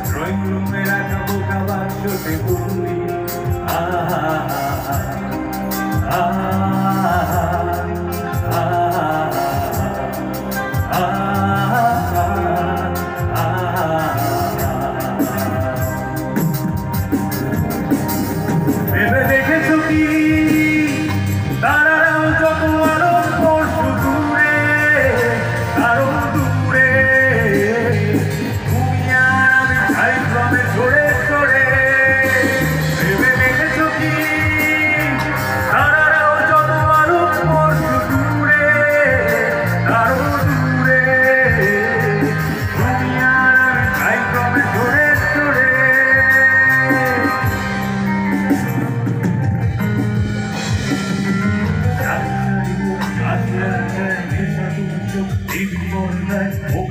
Drawing room में राजा बोका बादशो से बोली ভেবে দেখেছো কি তারারাও যত আলো পরশু দূরে আরো দূরে তুমি আর আমি ছাই ক্রমে সরে সরে ভেবে দেখেছো কি তারারাও যত আলো পরশু দূরে আরো দূরে তুমি আর আমি ছাই ক্রমে সরে সরে I'll